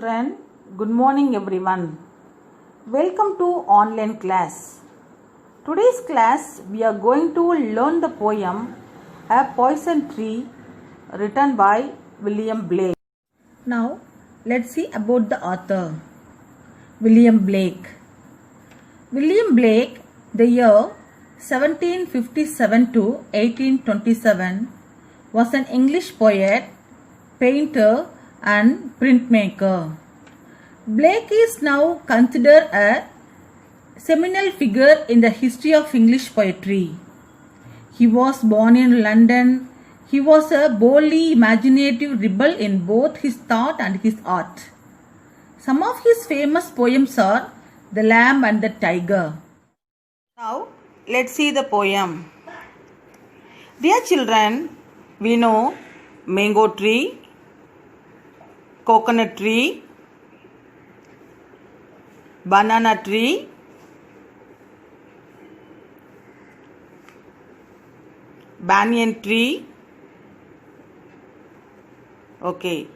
children, good morning everyone. Welcome to online class. Today's class we are going to learn the poem A Poison Tree written by William Blake. Now let's see about the author. William Blake. William Blake, the year 1757 to 1827, was an English poet, painter and printmaker. Blake is now considered a seminal figure in the history of English poetry. He was born in London. He was a boldly imaginative rebel in both his thought and his art. Some of his famous poems are The Lamb and the Tiger. Now, let's see the poem. Dear children, we know mango tree, coconut tree, banana tree, banyan tree. Okay,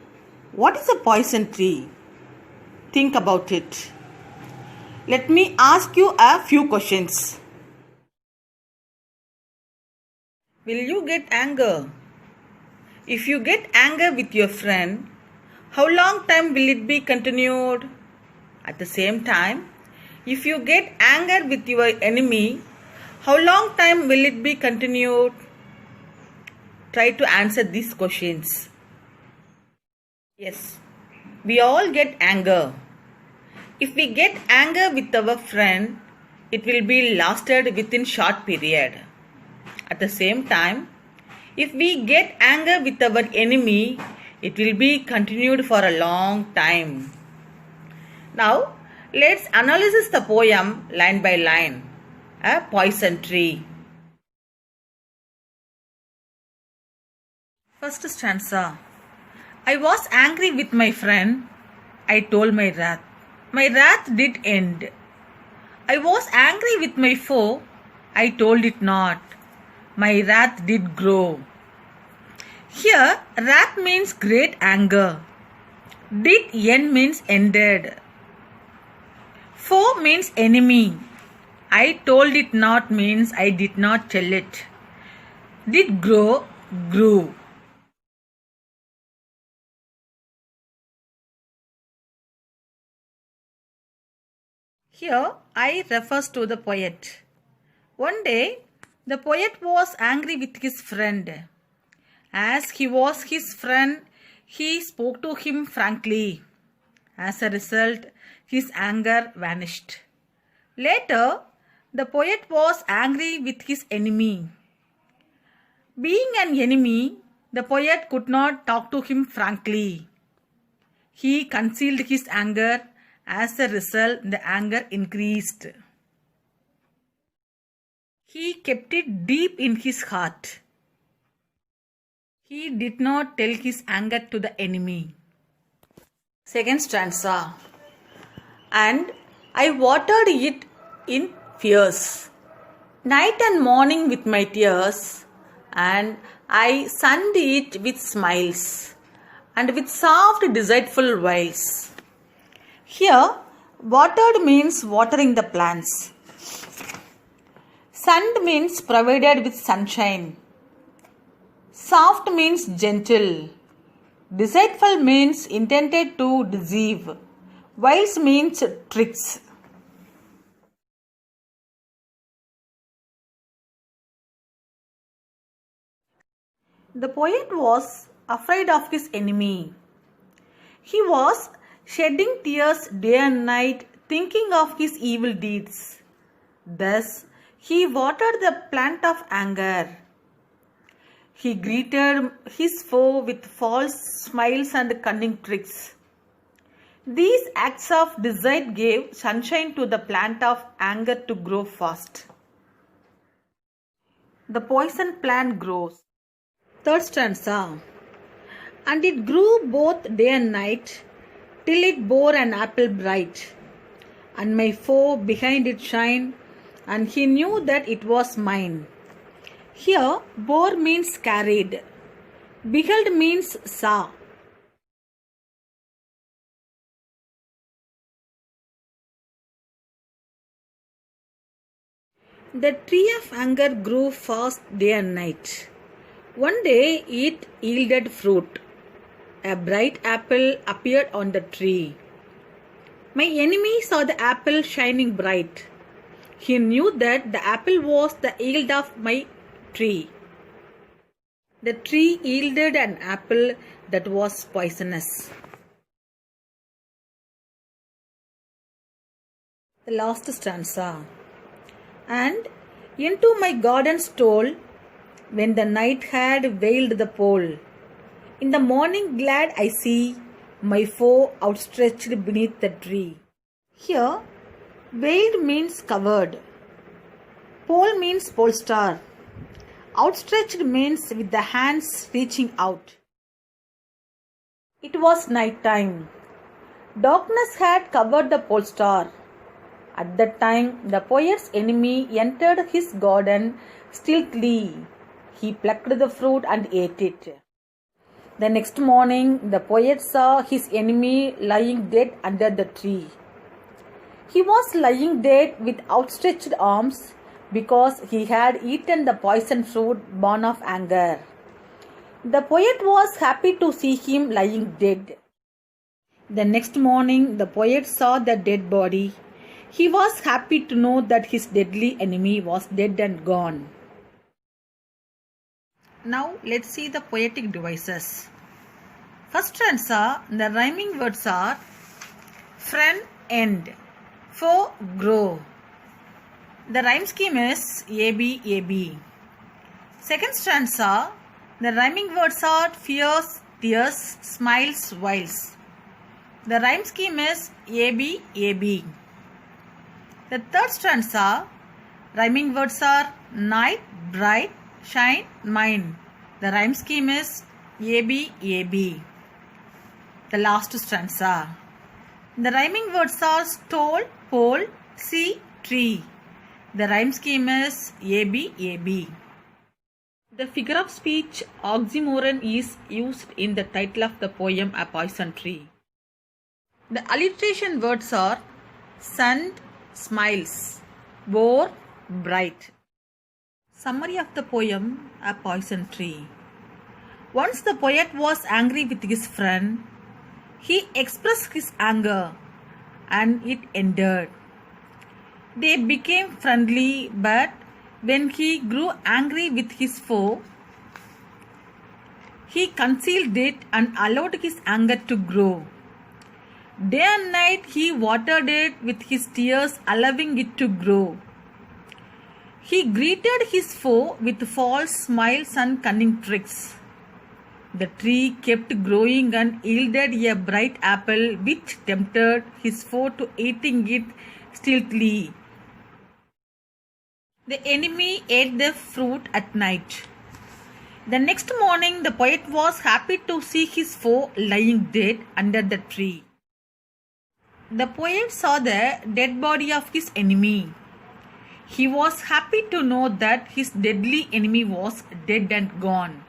what is a poison tree? Think about it. Let me ask you a few questions. Will you get anger? If you get anger with your friend, how long time will it be continued? At the same time, if you get anger with your enemy, how long time will it be continued? Try to answer these questions. Yes, we all get anger. If we get anger with our friend, it will be lasted within short period. At the same time, if we get anger with our enemy, it will be continued for a long time. Now, let's analyze the poem line by line. A Poison Tree. First stanza. I was angry with my friend. I told my wrath. My wrath did end. I was angry with my foe. I told it not. My wrath did grow. Here, wrath means great anger. Did end means ended. Foe means enemy. I told it not means I did not tell it. Did grow, grew. Here, I refers to the poet. One day, the poet was angry with his friend. As he was his friend, he spoke to him frankly. As a result, his anger vanished. Later, the poet was angry with his enemy. Being an enemy, the poet could not talk to him frankly. He concealed his anger. As a result, the anger increased. He kept it deep in his heart. He did not tell his anger to the enemy. Second stanza. And I watered it in fears, night and morning with my tears, and I sunned it with smiles, and with soft delightful wiles. Here, watered means watering the plants. Sunned means provided with sunshine. Soft means gentle. Deceitful means intended to deceive. Wiles means tricks. The poet was afraid of his enemy. He was shedding tears day and night, thinking of his evil deeds. Thus, he watered the plant of anger. He greeted his foe with false smiles and cunning tricks. These acts of deceit gave sunshine to the plant of anger to grow fast. The poison plant grows. Third stanza. And it grew both day and night, till it bore an apple bright. And my foe behind it shined, and he knew that it was mine. Here, bore means carried. Beheld means saw. The tree of anger grew fast day and night. One day it yielded fruit. A bright apple appeared on the tree. My enemy saw the apple shining bright. He knew that the apple was the yield of my tree. The tree yielded an apple that was poisonous. The last stanza. And into my garden stole, when the night had veiled the pole. In the morning glad I see my foe outstretched beneath the tree. Here, veiled means covered. Pole means pole star. Outstretched means with the hands reaching out. It was night time. Darkness had covered the pole star. At that time, the poet's enemy entered his garden stealthily. He plucked the fruit and ate it. The next morning, the poet saw his enemy lying dead under the tree. He was lying dead with outstretched arms because he had eaten the poison fruit born of anger. The poet was happy to see him lying dead. The next morning, the poet saw the dead body. He was happy to know that his deadly enemy was dead and gone. Now let's see the poetic devices. First stanza, the rhyming words are friend, end, foe, grow. The rhyme scheme is AB, AB. Second stanza, the rhyming words are fears, tears, smiles, whiles. The rhyme scheme is AB, AB. The third stanza, rhyming words are night, bright, shine, mine. The rhyme scheme is AB, AB. The last stanza, the rhyming words are stole, pole, sea, tree. The rhyme scheme is AB, AB. The figure of speech oxymoron is used in the title of the poem A Poison Tree. The alliteration words are sun, smiles, bore, bright. Summary of the poem A Poison Tree. Once the poet was angry with his friend. He expressed his anger and it ended. They became friendly, but when he grew angry with his foe, he concealed it and allowed his anger to grow. Day and night he watered it with his tears, allowing it to grow. He greeted his foe with false smiles and cunning tricks. The tree kept growing and yielded a bright apple which tempted his foe to eating it stealthily. The enemy ate the fruit at night. The next morning the poet was happy to see his foe lying dead under the tree. The poet saw the dead body of his enemy. He was happy to know that his deadly enemy was dead and gone.